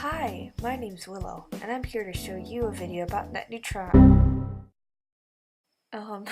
Hi, my name's Willow, and I'm here to show you a video about net neutrality. Um,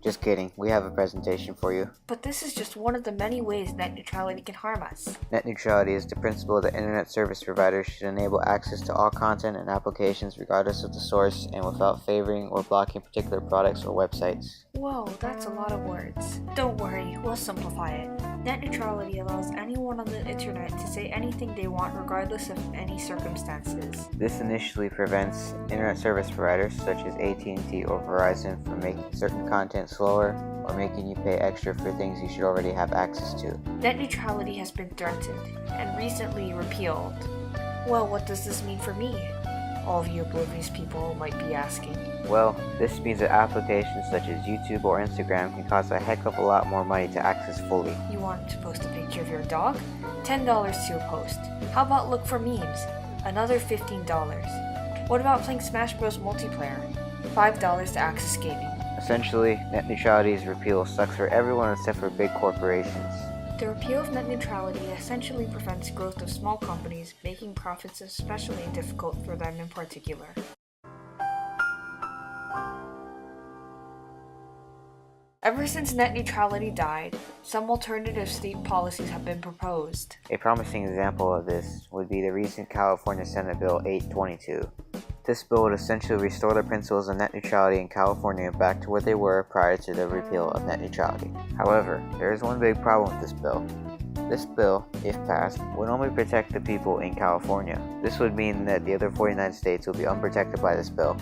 Just kidding, we have a presentation for you. but this is just one of the many ways net neutrality can harm us. Net neutrality is the principle that internet service providers should enable access to all content and applications regardless of the source and without favoring or blocking particular products or websites. Whoa, that's a lot of words. Don't worry, we'll simplify it. Net neutrality allows anyone on the internet to say anything they want regardless of any circumstances. This initially prevents internet service providers such as AT&T or Verizon from making certain content slower or making you pay extra for things you should already have access to. Net neutrality has been threatened and recently repealed. Well, what does this mean for me? All of you oblivious people might be asking. Well, this means that applications such as YouTube or Instagram can cost a heck of a lot more money to access fully. You want to post a picture of your dog? $10 to a post. How about look for memes? Another $15. What about playing Smash Bros. Multiplayer? $5 to access gaming. Essentially, net neutrality's repeal sucks for everyone except for big corporations. The repeal of net neutrality essentially prevents growth of small companies, making profits especially difficult for them in particular. Ever since net neutrality died, some alternative state policies have been proposed. A promising example of this would be the recent California Senate Bill 822. This bill would essentially restore the principles of net neutrality in California back to what they were prior to the repeal of net neutrality. However, there is one big problem with this bill. This bill, if passed, would only protect the people in California. This would mean that the other 49 states would be unprotected by this bill,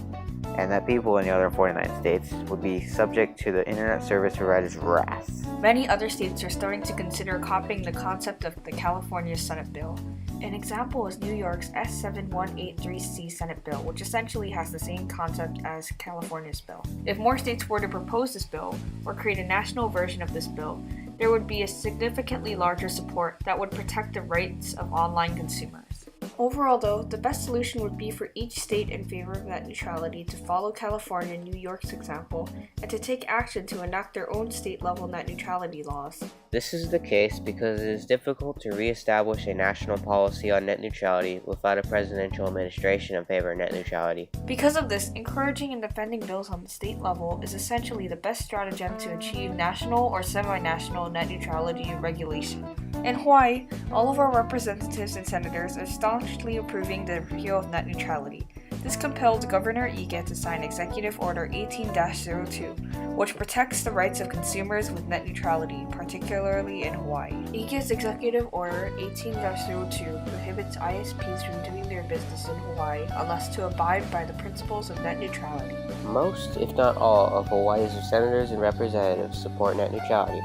and that people in the other 49 states would be subject to the internet service provider's wrath. Many other states are starting to consider copying the concept of the California Senate bill. An example is New York's S7183C Senate bill, which essentially has the same concept as California's bill. If more states were to propose this bill, or create a national version of this bill, there would be a significantly larger support that would protect the rights of online consumers. Overall though, the best solution would be for each state in favor of net neutrality to follow California and New York's example, and to take action to enact their own state-level net neutrality laws. This is the case because it is difficult to re-establish a national policy on net neutrality without a presidential administration in favor of net neutrality. Because of this, encouraging and defending bills on the state level is essentially the best stratagem to achieve national or semi-national net neutrality regulation. In Hawaii, all of our representatives and senators are staunchly approving the repeal of net neutrality. This compelled Governor Ige to sign Executive Order 18-02, which protects the rights of consumers with net neutrality, particularly in Hawaii. Ige's Executive Order 18-02 prohibits ISPs from doing their business in Hawaii unless to abide by the principles of net neutrality. Most, if not all, of Hawaii's senators and representatives support net neutrality,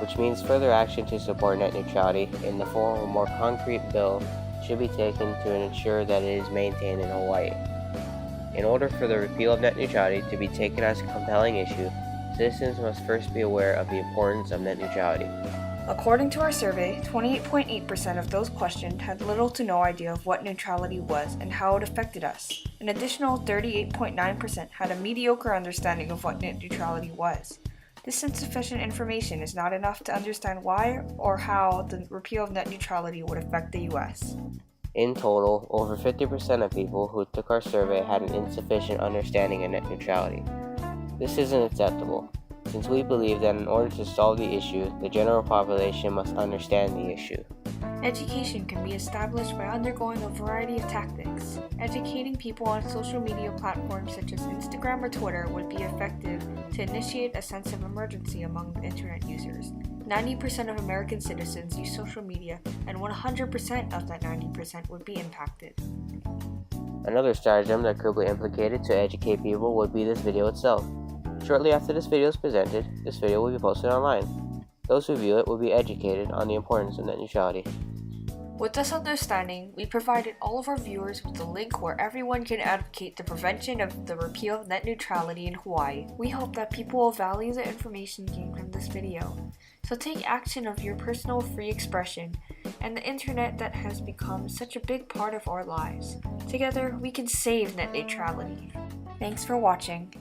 which means further action to support net neutrality in the form of a more concrete bill should be taken to ensure that it is maintained in Hawaii. In order for the repeal of net neutrality to be taken as a compelling issue, citizens must first be aware of the importance of net neutrality. According to our survey, 28.8% of those questioned had little to no idea of what neutrality was and how it affected us. An additional 38.9% had a mediocre understanding of what net neutrality was. This insufficient information is not enough to understand why or how the repeal of net neutrality would affect the US. In total, over 50% of people who took our survey had an insufficient understanding of net neutrality. This isn't acceptable, since we believe that in order to solve the issue, the general population must understand the issue. Education can be established by undergoing a variety of tactics. Educating people on social media platforms such as Instagram or Twitter would be effective to initiate a sense of emergency among internet users. 90% of American citizens use social media, and 100% of that 90% would be impacted. Another stratagem that could be implicated to educate people would be this video itself. Shortly after this video is presented, this video will be posted online. Those who view it will be educated on the importance of net neutrality. With this understanding, we provided all of our viewers with a link where everyone can advocate the prevention of the repeal of net neutrality in Hawaii. We hope that people will value the information gained from this video. So take action of your personal free expression and the internet that has become such a big part of our lives. Together, we can save net neutrality. Thanks for watching.